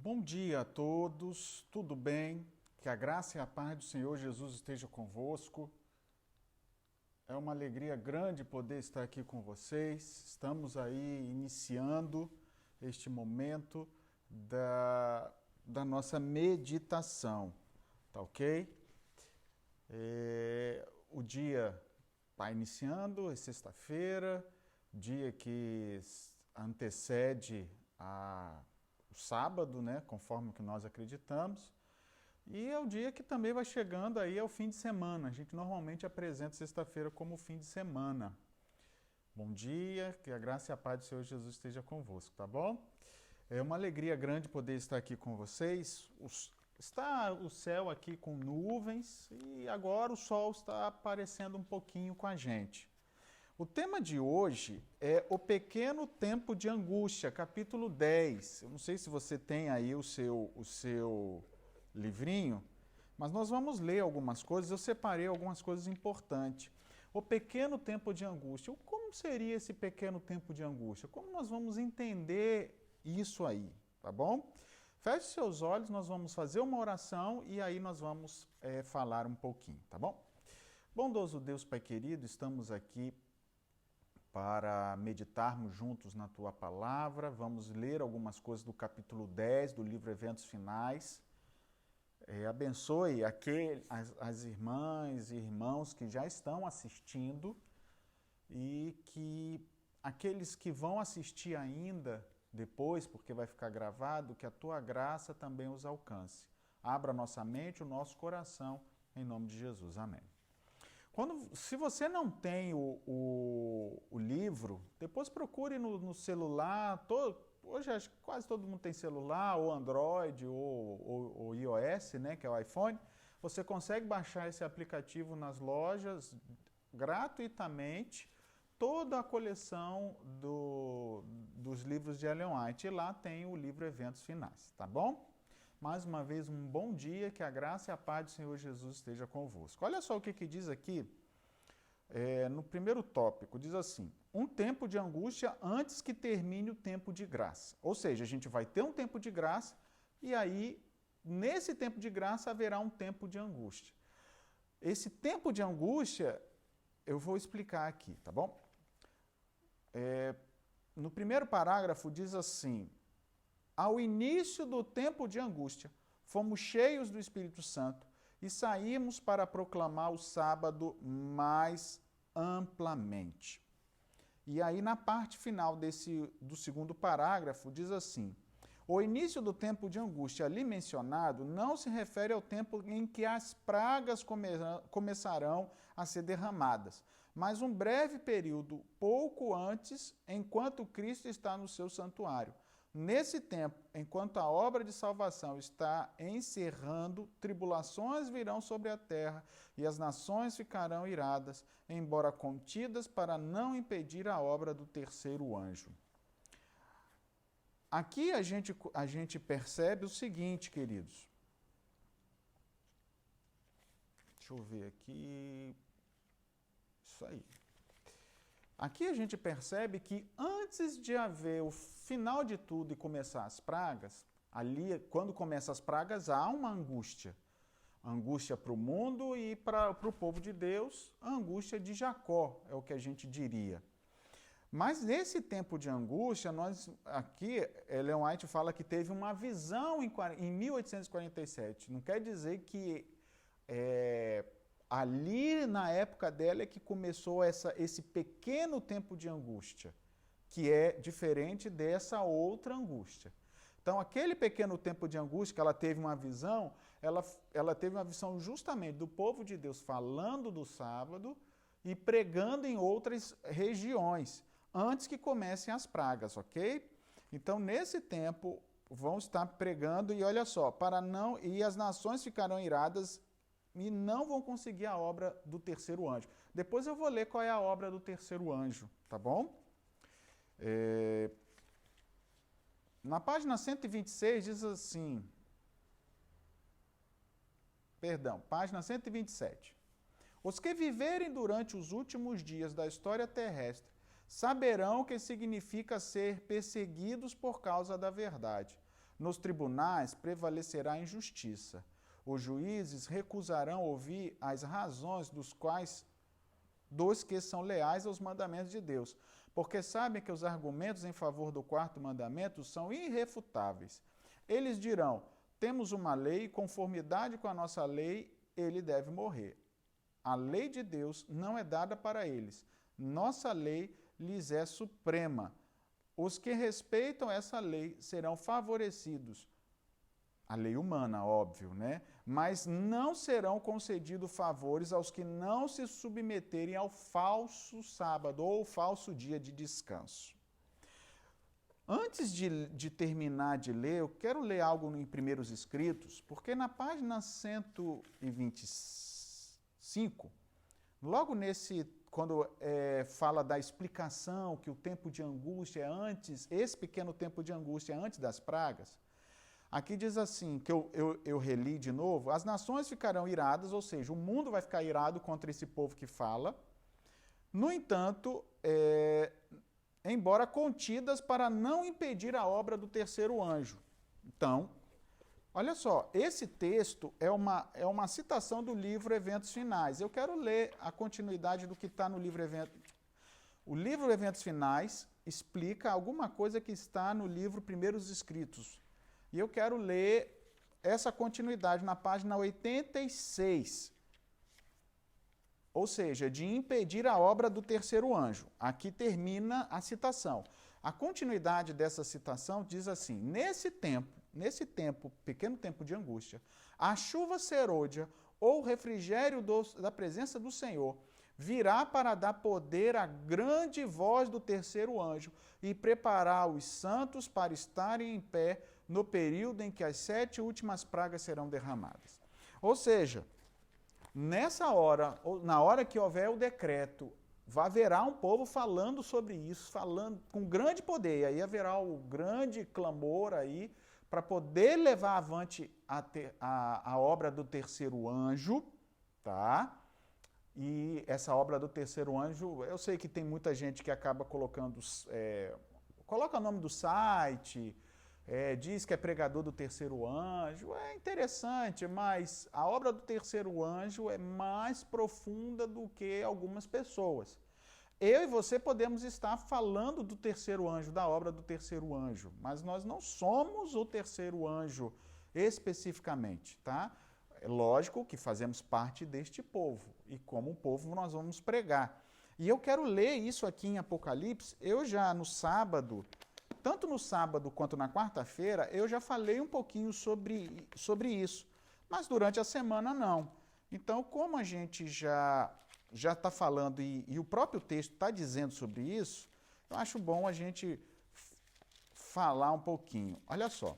Bom dia a todos, tudo bem? Que a graça e a paz do Senhor Jesus esteja convosco. É uma alegria grande poder estar aqui com vocês. Estamos aí iniciando este momento da nossa meditação, tá ok? O dia está iniciando, é sexta-feira, dia que antecede o sábado, né, conforme que nós acreditamos, e é o dia que também vai chegando aí ao fim de semana. A gente normalmente apresenta sexta-feira como fim de semana. Bom dia, que a graça e a paz do Senhor Jesus esteja convosco, tá bom? É uma alegria grande poder estar aqui com vocês. Está o céu aqui com nuvens e agora o sol está aparecendo um pouquinho com a gente. O tema de hoje é o pequeno tempo de angústia, capítulo 10. Eu não sei se você tem aí o seu livrinho, mas nós vamos ler algumas coisas. Eu separei algumas coisas importantes. O pequeno tempo de angústia. Como seria esse pequeno tempo de angústia? Como nós vamos entender isso aí, tá bom? Feche seus olhos, nós vamos fazer uma oração e aí nós vamos falar um pouquinho, tá bom? Bondoso Deus Pai querido, estamos aqui para meditarmos juntos na Tua Palavra. Vamos ler algumas coisas do capítulo 10 do livro Eventos Finais. Abençoe as irmãs e irmãos que já estão assistindo e que aqueles que vão assistir ainda depois, porque vai ficar gravado, que a Tua graça também os alcance. Abra nossa mente, o nosso coração, em nome de Jesus. Amém. Se você não tem o livro, depois procure no celular. Hoje acho que quase todo mundo tem celular, ou Android, ou iOS, né, que é o iPhone. Você consegue baixar esse aplicativo nas lojas gratuitamente, toda a coleção dos livros de Ellen White. E lá tem o livro Eventos Finais, tá bom? Mais uma vez, um bom dia, que a graça e a paz do Senhor Jesus esteja convosco. Olha só o que diz aqui, no primeiro tópico, diz assim: um tempo de angústia antes que termine o tempo de graça. Ou seja, a gente vai ter um tempo de graça e aí, nesse tempo de graça, haverá um tempo de angústia. Esse tempo de angústia, eu vou explicar aqui, tá bom? No primeiro parágrafo diz assim: ao início do tempo de angústia, fomos cheios do Espírito Santo e saímos para proclamar o sábado mais amplamente. E aí, na parte final do segundo parágrafo, diz assim: o início do tempo de angústia ali mencionado não se refere ao tempo em que as pragas começarão a ser derramadas, mas um breve período pouco antes, enquanto Cristo está no seu santuário. Nesse tempo, enquanto a obra de salvação está encerrando, tribulações virão sobre a terra e as nações ficarão iradas, embora contidas, para não impedir a obra do terceiro anjo. Aqui a gente percebe o seguinte, queridos. Deixa eu ver aqui. Isso aí. Aqui a gente percebe que antes de haver o final de tudo e começar as pragas, ali, quando começam as pragas, há uma angústia. Angústia para o mundo e para o povo de Deus, a angústia de Jacó, é o que a gente diria. Mas nesse tempo de angústia, aqui, Ellen White fala que teve uma visão em 1847. Não quer dizer que ali na época dela é que começou esse pequeno tempo de angústia, que é diferente dessa outra angústia. Então, aquele pequeno tempo de angústia que ela teve uma visão, ela teve uma visão justamente do povo de Deus falando do sábado e pregando em outras regiões, antes que comecem as pragas, ok? Então, nesse tempo, vão estar pregando e olha só, e as nações ficarão iradas e não vão conseguir a obra do terceiro anjo. Depois eu vou ler qual é a obra do terceiro anjo, tá bom? Na página 126 diz assim, página 127. Os que viverem durante os últimos dias da história terrestre saberão o que significa ser perseguidos por causa da verdade. nos tribunais prevalecerá a injustiça. Os juízes recusarão ouvir as razões dos que são leais aos mandamentos de Deus, porque sabem que os argumentos em favor do quarto mandamento são irrefutáveis. Eles dirão: temos uma lei, conformidade com a nossa lei, ele deve morrer. A lei de Deus não é dada para eles. Nossa lei lhes é suprema. Os que respeitam essa lei serão favorecidos. A lei humana, óbvio, né? Mas não serão concedidos favores aos que não se submeterem ao falso sábado ou falso dia de descanso. Antes de terminar de ler, eu quero ler algo em Primeiros Escritos, porque na página 125, logo quando fala da explicação que o tempo de angústia é antes, esse pequeno tempo de angústia é antes das pragas, aqui diz assim, que eu reli de novo: as nações ficarão iradas, ou seja, o mundo vai ficar irado contra esse povo que fala. No entanto, embora contidas para não impedir a obra do terceiro anjo. Então, olha só, esse texto é uma citação do livro Eventos Finais. Eu quero ler a continuidade do que está no livro Eventos. O livro Eventos Finais explica alguma coisa que está no livro Primeiros Escritos. E eu quero ler essa continuidade na página 86. Ou seja, de impedir a obra do terceiro anjo. Aqui termina a citação. A continuidade dessa citação diz assim: nesse tempo, pequeno tempo de angústia, a chuva serôdia ou refrigério da presença do Senhor virá para dar poder à grande voz do terceiro anjo e preparar os santos para estarem em pé no período em que as 7 últimas pragas serão derramadas. Ou seja, nessa hora, ou na hora que houver o decreto, haverá um povo falando sobre isso, falando com grande poder, e aí haverá o grande clamor aí para poder levar avante a obra do terceiro anjo, tá? E essa obra do terceiro anjo, eu sei que tem muita gente que acaba colocando, coloca o nome do site, diz que é pregador do terceiro anjo, é interessante, mas a obra do terceiro anjo é mais profunda do que algumas pessoas. Eu e você podemos estar falando do terceiro anjo, da obra do terceiro anjo, mas nós não somos o terceiro anjo especificamente, tá? É lógico que fazemos parte deste povo, e como povo nós vamos pregar. E eu quero ler isso aqui em Apocalipse. Eu já no sábado, tanto no sábado quanto na quarta-feira, eu já falei um pouquinho sobre isso, mas durante a semana não. Então, como a gente já está falando e o próprio texto está dizendo sobre isso, eu acho bom a gente falar um pouquinho. Olha só.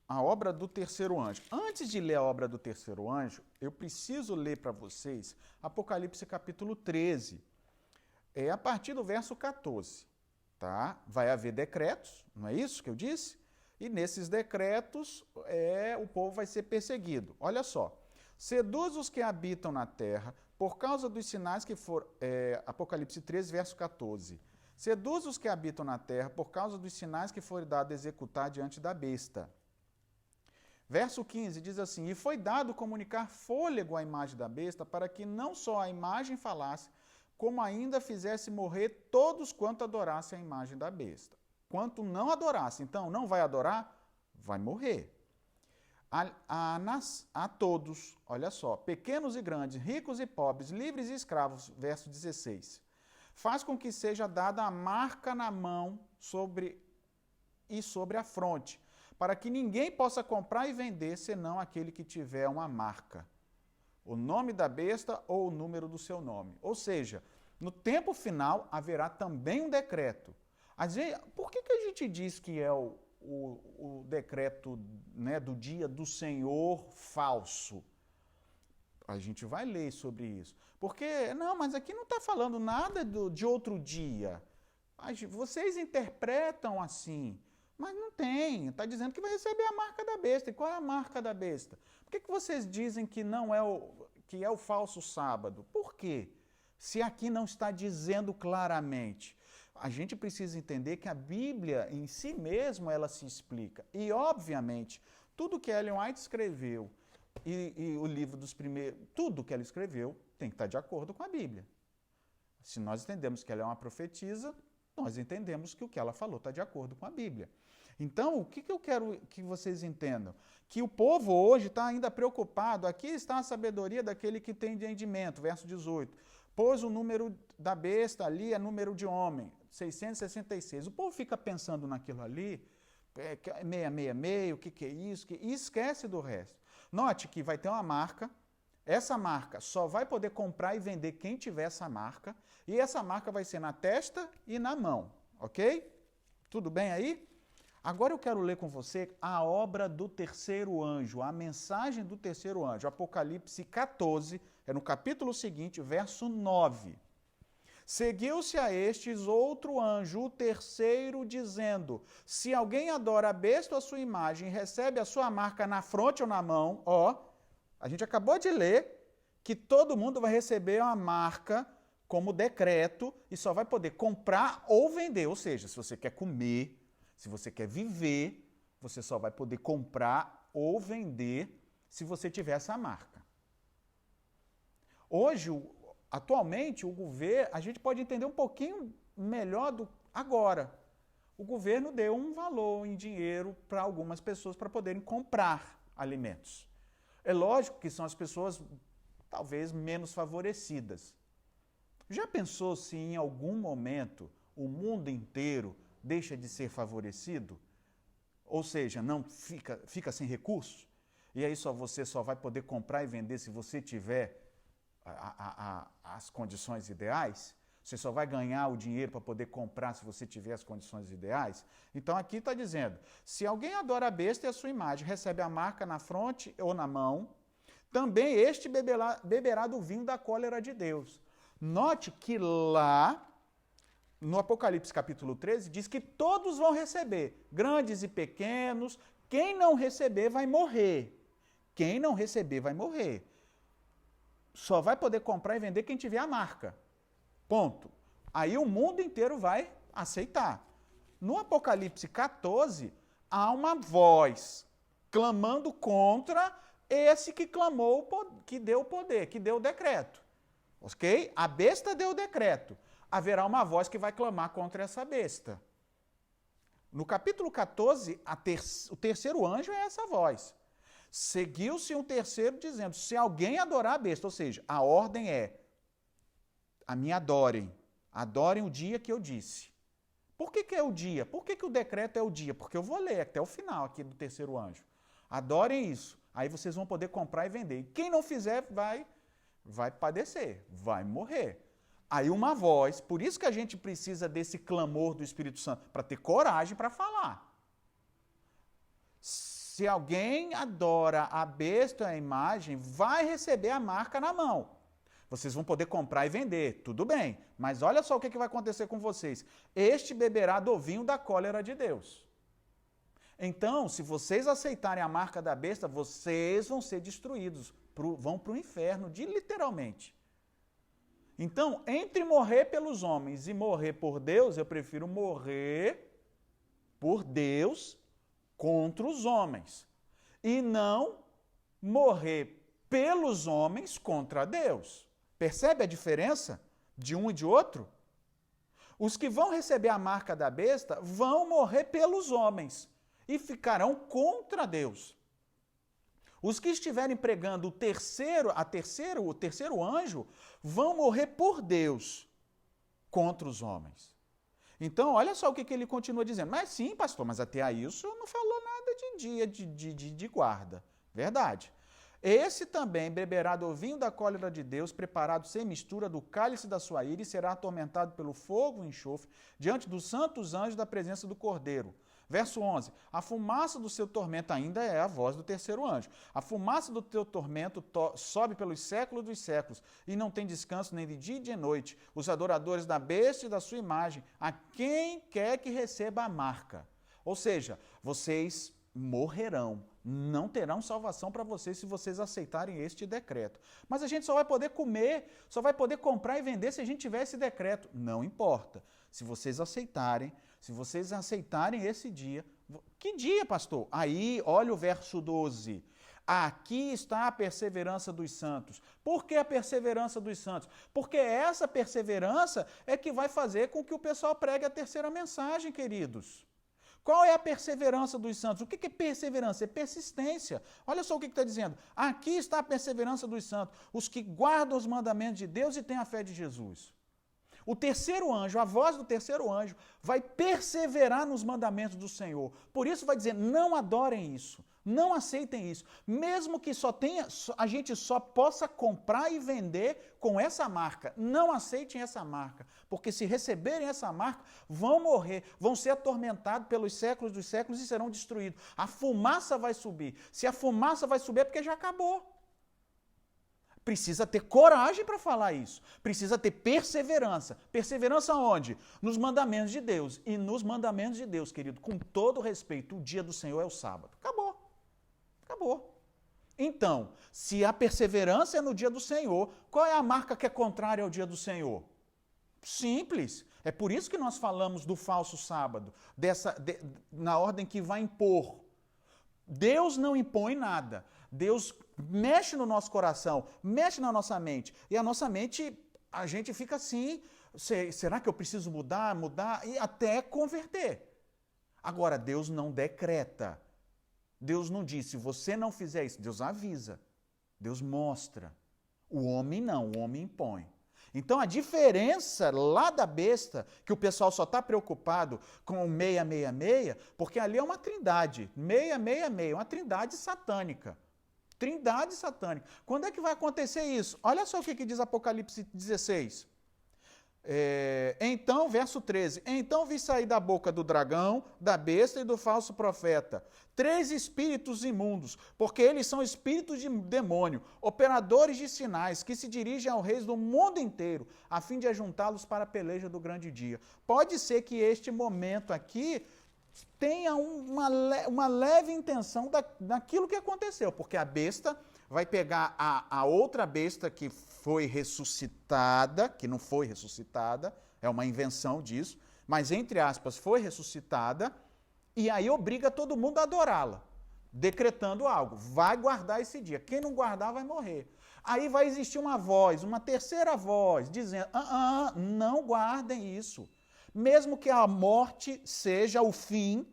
A obra do terceiro anjo. Antes de ler a obra do terceiro anjo, eu preciso ler para vocês Apocalipse capítulo 13. A partir do verso 14. Tá? Vai haver decretos, não é isso que eu disse? E nesses decretos o povo vai ser perseguido. Olha só. Seduz os que habitam na terra por causa dos sinais que foram... Apocalipse 13, verso 14. Seduz os que habitam na terra por causa dos sinais que foram dados a executar diante da besta. Verso 15 diz assim: e foi dado comunicar fôlego à imagem da besta, para que não só a imagem falasse, como ainda fizesse morrer todos quanto adorassem a imagem da besta. Quanto não adorasse, então não vai adorar, vai morrer. A todos, olha só, pequenos e grandes, ricos e pobres, livres e escravos, verso 16. Faz com que seja dada a marca na mão sobre a fronte, para que ninguém possa comprar e vender, senão aquele que tiver uma marca, o nome da besta ou o número do seu nome. Ou seja, no tempo final haverá também um decreto. Por que a gente diz que é o decreto, né, do dia do Senhor falso? A gente vai ler sobre isso. Porque, não, mas aqui não está falando nada de outro dia. Vocês interpretam assim. Mas não tem, está dizendo que vai receber a marca da besta. E qual é a marca da besta? Por que vocês dizem que não é que é o falso sábado? Por quê? Se aqui não está dizendo claramente. a gente precisa entender que a Bíblia em si mesma ela se explica. E, obviamente, tudo que Ellen White escreveu e o livro dos primeiros, tudo que ela escreveu tem que estar de acordo com a Bíblia. Se nós entendemos que ela é uma profetisa, nós entendemos que o que ela falou está de acordo com a Bíblia. Então, o que eu quero que vocês entendam? Que o povo hoje está ainda preocupado. Aqui está a sabedoria daquele que tem entendimento, verso 18. Pôs o número da besta ali, é número de homem, 666. O povo fica pensando naquilo ali, 666, o que é isso? E esquece do resto. Note que vai ter uma marca, essa marca só vai poder comprar e vender quem tiver essa marca, e essa marca vai ser na testa e na mão, ok? Tudo bem aí? Agora eu quero ler com você a obra do terceiro anjo, a mensagem do terceiro anjo, Apocalipse 14, é no capítulo seguinte, verso 9. Seguiu-se a estes outro anjo, o terceiro, dizendo: se alguém adora a besta ou a sua imagem e recebe a sua marca na fronte ou na mão, a gente acabou de ler que todo mundo vai receber uma marca como decreto e só vai poder comprar ou vender. Ou seja, se você quer comer, se você quer viver, você só vai poder comprar ou vender se você tiver essa marca. Hoje, atualmente, o governo, a gente pode entender um pouquinho melhor agora. O governo deu um valor em dinheiro para algumas pessoas para poderem comprar alimentos. É lógico que são as pessoas talvez menos favorecidas. Já pensou se em algum momento o mundo inteiro deixa de ser favorecido? Ou seja, não fica sem recursos? E aí você só vai poder comprar e vender se você tiver as condições ideais? Você só vai ganhar o dinheiro para poder comprar se você tiver as condições ideais? Então aqui está dizendo, se alguém adora a besta e a sua imagem, recebe a marca na fronte ou na mão, também este beberá do vinho da cólera de Deus. Note que lá, no Apocalipse capítulo 13, diz que todos vão receber, grandes e pequenos. Quem não receber vai morrer. Quem não receber vai morrer. Só vai poder comprar e vender quem tiver a marca. Ponto. Aí o mundo inteiro vai aceitar. No Apocalipse 14, há uma voz clamando contra esse que clamou, que deu o poder, que deu o decreto. Ok? A besta deu o decreto. Haverá uma voz que vai clamar contra essa besta. No capítulo 14, o terceiro anjo é essa voz. Seguiu-se um terceiro dizendo, se alguém adorar a besta, ou seja, a ordem é, a me adorem o dia que eu disse. Por que é o dia? Por que o decreto é o dia? Porque eu vou ler até o final aqui do terceiro anjo. Adorem isso, aí vocês vão poder comprar e vender. E quem não fizer vai padecer, vai morrer. Aí uma voz, por isso que a gente precisa desse clamor do Espírito Santo, para ter coragem para falar. Se alguém adora a besta, a imagem, vai receber a marca na mão. Vocês vão poder comprar e vender, tudo bem. Mas olha só o que vai acontecer com vocês. Este beberá do vinho da cólera de Deus. Então, se vocês aceitarem a marca da besta, vocês vão ser destruídos, vão para o inferno, literalmente. Então, entre morrer pelos homens e morrer por Deus, eu prefiro morrer por Deus contra os homens. E não morrer pelos homens contra Deus. Percebe a diferença de um e de outro? Os que vão receber a marca da besta vão morrer pelos homens e ficarão contra Deus. Os que estiverem pregando o terceiro anjo vão morrer por Deus contra os homens. Então, olha só o que ele continua dizendo. Mas sim, pastor, mas até aí o senhor não falou nada de dia de guarda. Verdade. Esse também beberá do vinho da cólera de Deus, preparado sem mistura do cálice da sua ira, e será atormentado pelo fogo e enxofre, diante dos santos anjos da presença do Cordeiro. Verso 11, a fumaça do seu tormento ainda é a voz do terceiro anjo. A fumaça do teu tormento sobe pelos séculos dos séculos e não tem descanso nem de dia e de noite. Os adoradores da besta e da sua imagem, a quem quer que receba a marca. Ou seja, vocês morrerão, não terão salvação para vocês se vocês aceitarem este decreto. Mas a gente só vai poder comer, só vai poder comprar e vender se a gente tiver esse decreto. Não importa. Se vocês aceitarem esse dia. Que dia, pastor? Aí, olha o verso 12. Aqui está a perseverança dos santos. Por que a perseverança dos santos? Porque essa perseverança é que vai fazer com que o pessoal pregue a terceira mensagem, queridos. Qual é a perseverança dos santos? O que é perseverança? É persistência. Olha só o que está dizendo. Aqui está a perseverança dos santos, os que guardam os mandamentos de Deus e têm a fé de Jesus. O terceiro anjo, a voz do terceiro anjo, vai perseverar nos mandamentos do Senhor. Por isso vai dizer, não adorem isso, não aceitem isso. Mesmo que a gente só possa comprar e vender com essa marca. Não aceitem essa marca, porque se receberem essa marca, vão morrer, vão ser atormentados pelos séculos dos séculos e serão destruídos. A fumaça vai subir. Se a fumaça vai subir é porque já acabou. Precisa ter coragem para falar isso. Precisa ter perseverança. Perseverança onde? Nos mandamentos de Deus. E nos mandamentos de Deus, querido, com todo respeito, o dia do Senhor é o sábado. Acabou. Acabou. Então, se a perseverança é no dia do Senhor, qual é a marca que é contrária ao dia do Senhor? Simples. É por isso que nós falamos do falso sábado, na ordem que vai impor. Deus não impõe nada. Deus mexe no nosso coração, mexe na nossa mente. E a nossa mente, a gente fica assim, será que eu preciso mudar? E até converter. Agora, Deus não decreta. Deus não diz, se você não fizer isso, Deus avisa. Deus mostra. O homem não, o homem impõe. Então, a diferença lá da besta, que o pessoal só está preocupado com o 666, porque ali é uma trindade, 666, uma trindade satânica. Trindade satânica. Quando é que vai acontecer isso? Olha só o que diz Apocalipse 16. Então, verso 13, então vi sair da boca do dragão, da besta e do falso profeta 3 espíritos imundos, porque eles são espíritos de demônio, operadores de sinais, que se dirigem ao reis do mundo inteiro, a fim de ajuntá-los para a peleja do grande dia. Pode ser que este momento aqui tenha uma leve intenção daquilo que aconteceu, porque a besta vai pegar a outra besta que foi ressuscitada, que não foi ressuscitada, é uma invenção disso, mas, entre aspas, foi ressuscitada, e aí obriga todo mundo a adorá-la, decretando algo, vai guardar esse dia, quem não guardar vai morrer. Aí vai existir uma voz, uma terceira voz, dizendo, não guardem isso, mesmo que a morte seja o fim.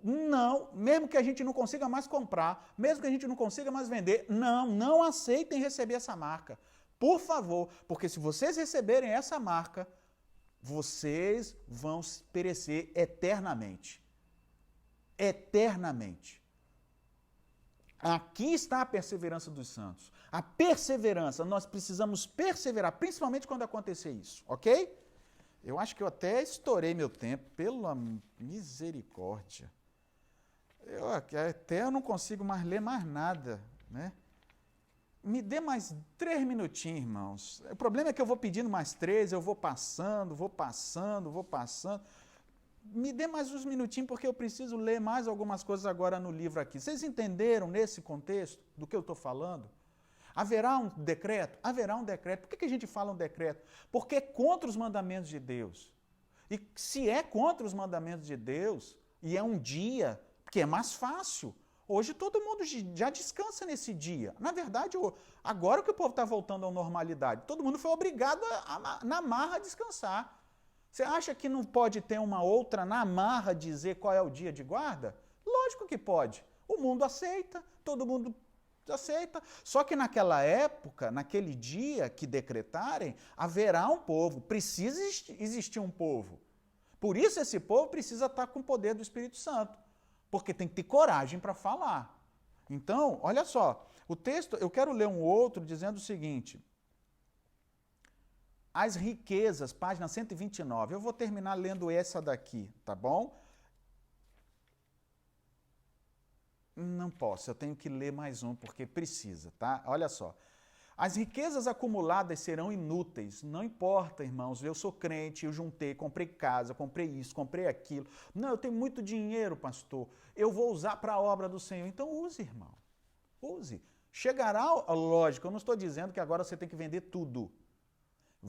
Não, mesmo que a gente não consiga mais comprar, mesmo que a gente não consiga mais vender, não aceitem receber essa marca. Por favor, porque se vocês receberem essa marca, vocês vão perecer eternamente. Eternamente. Aqui está a perseverança dos santos. A perseverança, nós precisamos perseverar, principalmente quando acontecer isso, ok? Eu acho que eu até estourei meu tempo, pela misericórdia. Eu não consigo mais ler mais nada, né? Me dê mais 3 minutinhos, irmãos. O problema é que eu vou pedindo mais 3, eu vou passando. Me dê mais uns minutinhos, porque eu preciso ler mais algumas coisas agora no livro aqui. Vocês entenderam nesse contexto do que eu estou falando? Haverá um decreto? Haverá um decreto. Por que a gente fala um decreto? Porque é contra os mandamentos de Deus. E se é contra os mandamentos de Deus, e é um dia que é mais fácil, hoje todo mundo já descansa nesse dia. Na verdade, agora que o povo está voltando à normalidade, todo mundo foi obrigado na marra a descansar. Você acha que não pode ter uma outra na marra dizer qual é o dia de guarda? Lógico que pode. O mundo aceita, todo mundo aceita. Só que naquela época, naquele dia que decretarem, haverá um povo, precisa existir um povo. Por isso esse povo precisa estar com o poder do Espírito Santo, porque tem que ter coragem para falar. Então, olha só, o texto, eu quero ler um outro dizendo o seguinte, as riquezas, página 129, eu vou terminar lendo essa daqui, tá bom? Não posso, eu tenho que ler mais um, porque precisa, tá? Olha só. As riquezas acumuladas serão inúteis. Não importa, irmãos, eu sou crente, eu juntei, comprei casa, comprei isso, comprei aquilo. Não, eu tenho muito dinheiro, pastor. Eu vou usar para a obra do Senhor. Então use, irmão. Use. Chegará, lógico, eu não estou dizendo que agora você tem que vender tudo.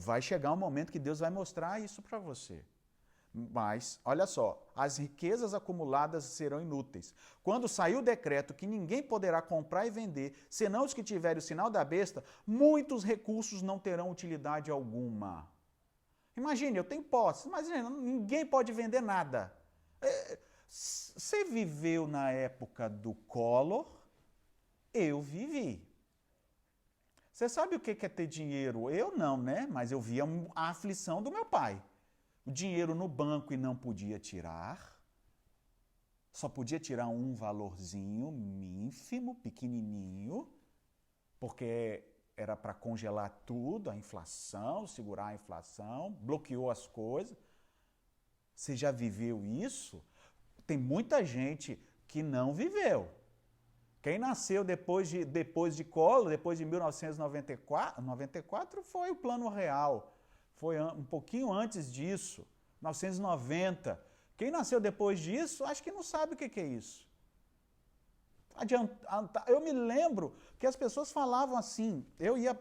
Vai chegar um momento que Deus vai mostrar isso para você. Mas, olha só, as riquezas acumuladas serão inúteis. Quando sair o decreto que ninguém poderá comprar e vender, senão os que tiverem o sinal da besta, muitos recursos não terão utilidade alguma. Imagine, eu tenho posse, mas ninguém pode vender nada. Você viveu na época do Collor? Eu vivi. Você sabe o que é ter dinheiro? Eu não, né? Mas eu via a aflição do meu pai. O dinheiro no banco e não podia tirar. Só podia tirar um valorzinho ínfimo, pequenininho, porque era para congelar tudo, a inflação, segurar a inflação, bloqueou as coisas. Você já viveu isso? Tem muita gente que não viveu. Quem nasceu depois de Collor, depois de 1994, foi o Plano Real. Foi um pouquinho antes disso, 1990. Quem nasceu depois disso, acho que não sabe o que é isso. Eu me lembro que as pessoas falavam assim, eu ia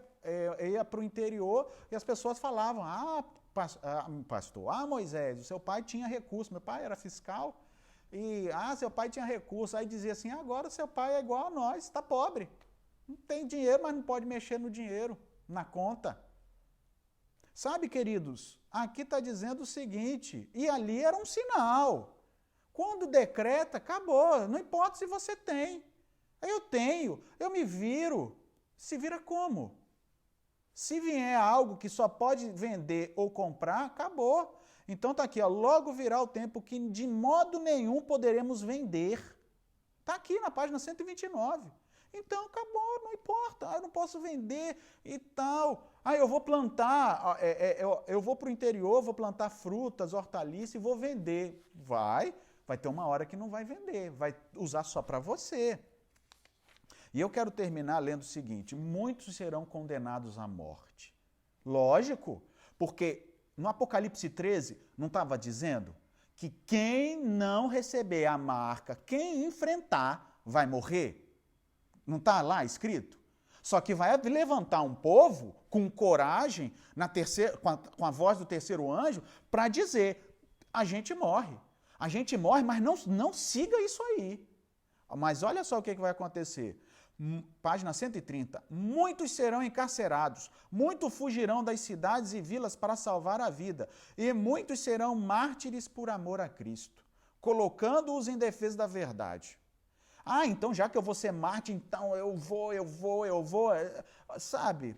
para o interior e as pessoas falavam, pastor, Moisés, o seu pai tinha recurso, meu pai era fiscal, e seu pai tinha recurso, aí dizia assim, agora seu pai é igual a nós, está pobre, não tem dinheiro, mas não pode mexer no dinheiro, na conta. Sabe, queridos, aqui está dizendo o seguinte, e ali era um sinal. Quando decreta, acabou, não importa se você tem. Eu tenho, eu me viro. Se vira como? Se vier algo que só pode vender ou comprar, acabou. Então está aqui, logo virá o tempo que de modo nenhum poderemos vender. Está aqui na página 129. Então acabou, não importa, eu não posso vender e tal. Eu vou plantar, eu vou para o interior, vou plantar frutas, hortaliças e vou vender. Vai ter uma hora que não vai vender, vai usar só para você. E eu quero terminar lendo o seguinte, muitos serão condenados à morte. Lógico, porque no Apocalipse 13 não estava dizendo que quem não receber a marca, quem enfrentar, vai morrer? Não está lá escrito? Só que vai levantar um povo com coragem, com a voz do terceiro anjo, para dizer, a gente morre, mas não siga isso aí. Mas olha só o que vai acontecer. Página 130. Muitos serão encarcerados, muitos fugirão das cidades e vilas para salvar a vida, e muitos serão mártires por amor a Cristo, colocando-os em defesa da verdade. Então já que eu vou ser mártir, então eu vou. Sabe,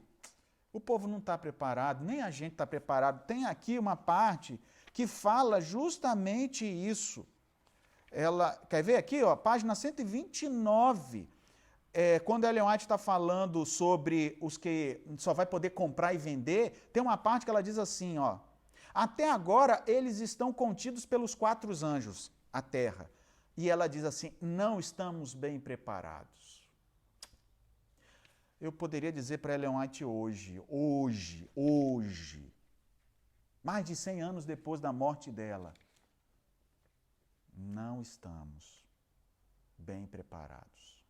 o povo não está preparado, nem a gente está preparado. Tem aqui uma parte que fala justamente isso. Quer ver aqui, página 129, quando Ellen White está falando sobre os que só vai poder comprar e vender, tem uma parte que ela diz assim, até agora eles estão contidos pelos 4 anjos, a terra. E ela diz assim, não estamos bem preparados. Eu poderia dizer para Ellen White hoje, mais de 100 anos depois da morte dela, não estamos bem preparados.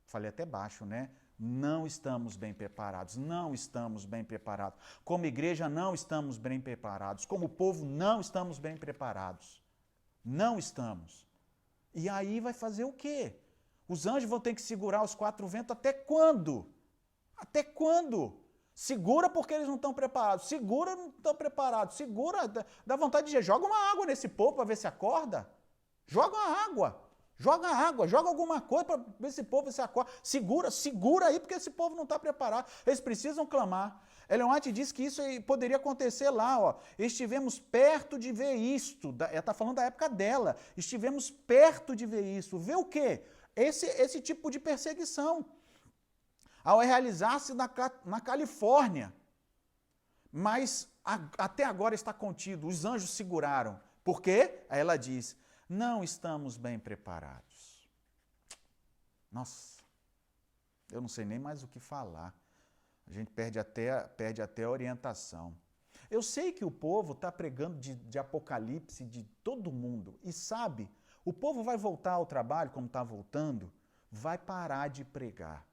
Falei até baixo, né? Não estamos bem preparados, não estamos bem preparados. Como igreja, não estamos bem preparados. Como povo, não estamos bem preparados. Não estamos. E aí vai fazer o quê? Os anjos vão ter que segurar os 4 ventos até quando? Até quando? Segura porque eles não estão preparados. Segura, não estão preparados. Segura, dá vontade de dizer, joga uma água nesse povo para ver se acorda. Joga água, joga alguma coisa para ver se esse povo se acorda. Segura aí porque esse povo não está preparado. Eles precisam clamar. Ellen White diz que isso poderia acontecer lá. Estivemos perto de ver isto. Ela está falando da época dela. Estivemos perto de ver isso. Ver o quê? Esse tipo de perseguição. Ao realizar-se na Califórnia. Mas até agora está contido. Os anjos seguraram. Por quê? Aí ela diz, não estamos bem preparados. Nossa, eu não sei nem mais o que falar. A gente perde até a orientação. Eu sei que o povo está pregando de Apocalipse de todo mundo. E sabe, o povo vai voltar ao trabalho, como está voltando, vai parar de pregar.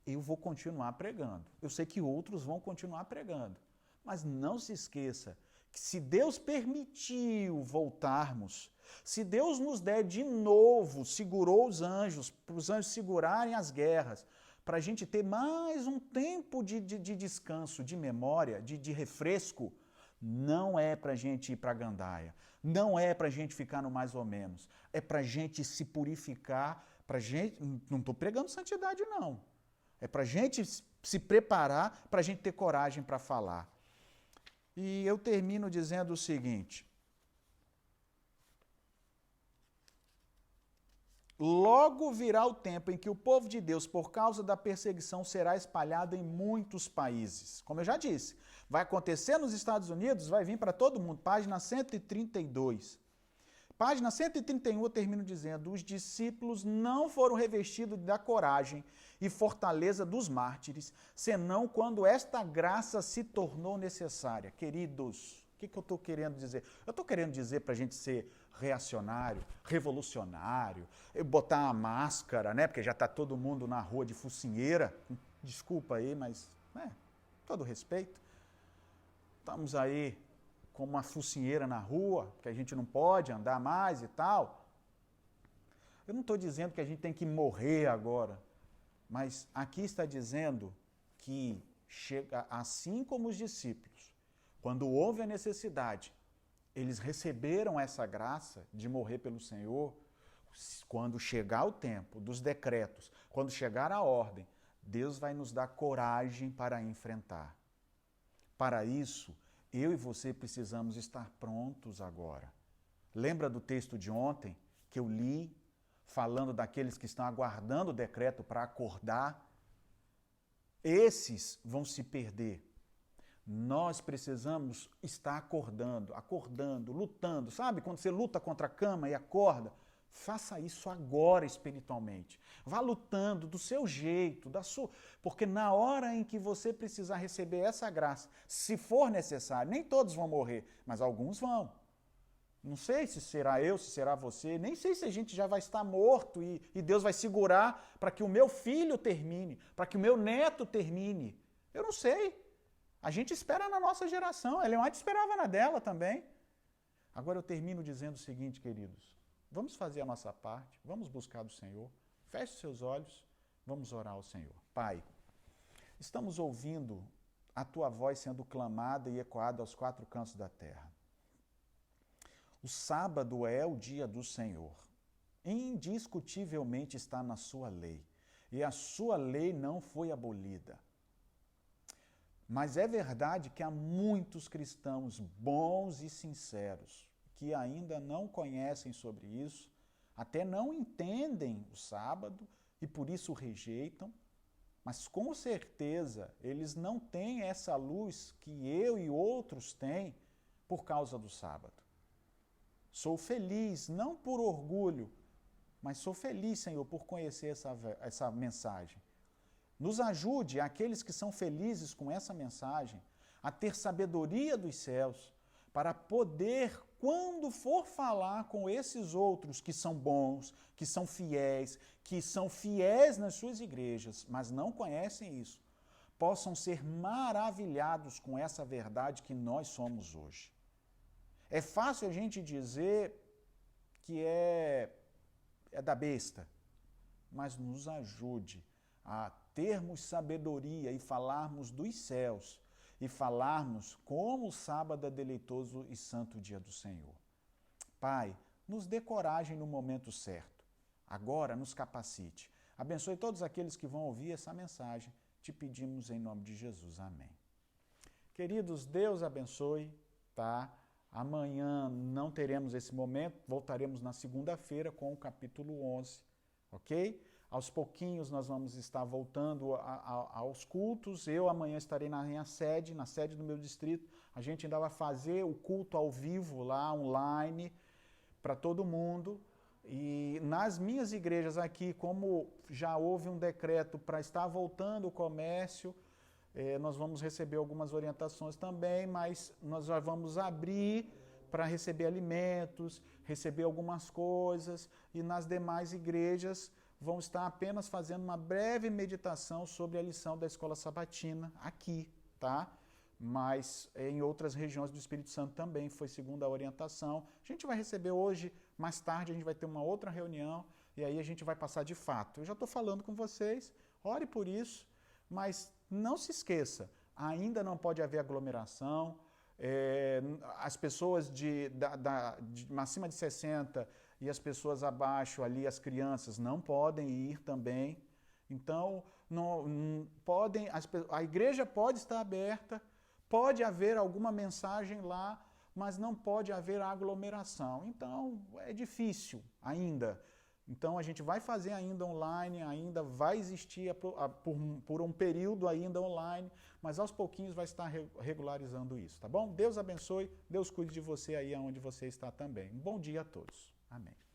eu vou continuar pregando. Eu sei que outros vão continuar pregando. Mas não se esqueça que se Deus permitiu voltarmos, se Deus nos der de novo, segurou os anjos, para os anjos segurarem as guerras, para a gente ter mais um tempo de descanso, de memória, de refresco, não é para a gente ir para a gandaia, não é para a gente ficar no mais ou menos, é para a gente se purificar, para gente, não estou pregando santidade não, é para a gente se preparar, para a gente ter coragem para falar. E eu termino dizendo o seguinte: logo virá o tempo em que o povo de Deus, por causa da perseguição, será espalhado em muitos países. Como eu já disse, vai acontecer nos Estados Unidos, vai vir para todo mundo. Página 132. Página 131 eu termino dizendo: os discípulos não foram revestidos da coragem e fortaleza dos mártires, senão quando esta graça se tornou necessária. Queridos, o que eu estou querendo dizer? Eu estou querendo dizer para a gente ser reacionário, revolucionário, botar a máscara, né? Porque já está todo mundo na rua de focinheira. Desculpa aí, mas todo respeito. Estamos aí com uma focinheira na rua, que a gente não pode andar mais e tal. Eu não estou dizendo que a gente tem que morrer agora, mas aqui está dizendo que chega, assim como os discípulos, quando houve a necessidade, eles receberam essa graça de morrer pelo Senhor. Quando chegar o tempo dos decretos, quando chegar a ordem, Deus vai nos dar coragem para enfrentar. Para isso, eu e você precisamos estar prontos agora. Lembra do texto de ontem que eu li, falando daqueles que estão aguardando o decreto para acordar? Esses vão se perder. Nós precisamos estar acordando, lutando. Sabe quando você luta contra a cama e acorda? Faça isso agora espiritualmente. Vá lutando do seu jeito, porque na hora em que você precisar receber essa graça, se for necessário, nem todos vão morrer, mas alguns vão. Não sei se será eu, se será você, nem sei se a gente já vai estar morto e Deus vai segurar para que o meu filho termine, para que o meu neto termine. Eu não sei. A gente espera na nossa geração, a Ellen White esperava na dela também. Agora eu termino dizendo o seguinte, queridos. Vamos fazer a nossa parte, vamos buscar do Senhor, feche os seus olhos, vamos orar ao Senhor. Pai, estamos ouvindo a Tua voz sendo clamada e ecoada aos quatro cantos da terra. O sábado é o dia do Senhor, indiscutivelmente está na Sua lei, e a Sua lei não foi abolida. Mas é verdade que há muitos cristãos bons e sinceros, que ainda não conhecem sobre isso, até não entendem o sábado e por isso o rejeitam, mas com certeza eles não têm essa luz que eu e outros têm por causa do sábado. Sou feliz, não por orgulho, mas sou feliz, Senhor, por conhecer essa mensagem. Nos ajude, aqueles que são felizes com essa mensagem, a ter sabedoria dos céus, para poder, quando for falar com esses outros que são bons, que são fiéis nas suas igrejas, mas não conhecem isso, possam ser maravilhados com essa verdade que nós somos hoje. É fácil a gente dizer que é da besta, mas nos ajude a termos sabedoria e falarmos dos céus, e falarmos como o sábado é deleitoso e santo dia do Senhor. Pai, nos dê coragem no momento certo. Agora nos capacite. Abençoe todos aqueles que vão ouvir essa mensagem. Te pedimos em nome de Jesus. Amém. Queridos, Deus abençoe, tá? Amanhã não teremos esse momento, voltaremos na segunda-feira com o capítulo 11, ok? Aos pouquinhos nós vamos estar voltando aos cultos. Eu amanhã estarei na minha sede, na sede do meu distrito. A gente ainda vai fazer o culto ao vivo lá, online, para todo mundo. E nas minhas igrejas aqui, como já houve um decreto para estar voltando o comércio, nós vamos receber algumas orientações também, mas nós já vamos abrir para receber alimentos, receber algumas coisas. E nas demais igrejas, vão estar apenas fazendo uma breve meditação sobre a lição da escola sabatina aqui, tá? Mas em outras regiões do Espírito Santo também foi segundo a orientação. A gente vai receber hoje, mais tarde a gente vai ter uma outra reunião e aí a gente vai passar de fato. Eu já estou falando com vocês, ore por isso, mas não se esqueça, ainda não pode haver aglomeração, as pessoas de acima de 60 e as pessoas abaixo ali, as crianças, não podem ir também. Então, não podem, a igreja pode estar aberta, pode haver alguma mensagem lá, mas não pode haver aglomeração. Então, é difícil ainda. Então, a gente vai fazer ainda online, ainda vai existir por um período ainda online, mas aos pouquinhos vai estar regularizando isso, tá bom? Deus abençoe, Deus cuide de você aí onde você está também. Um bom dia a todos. Amém.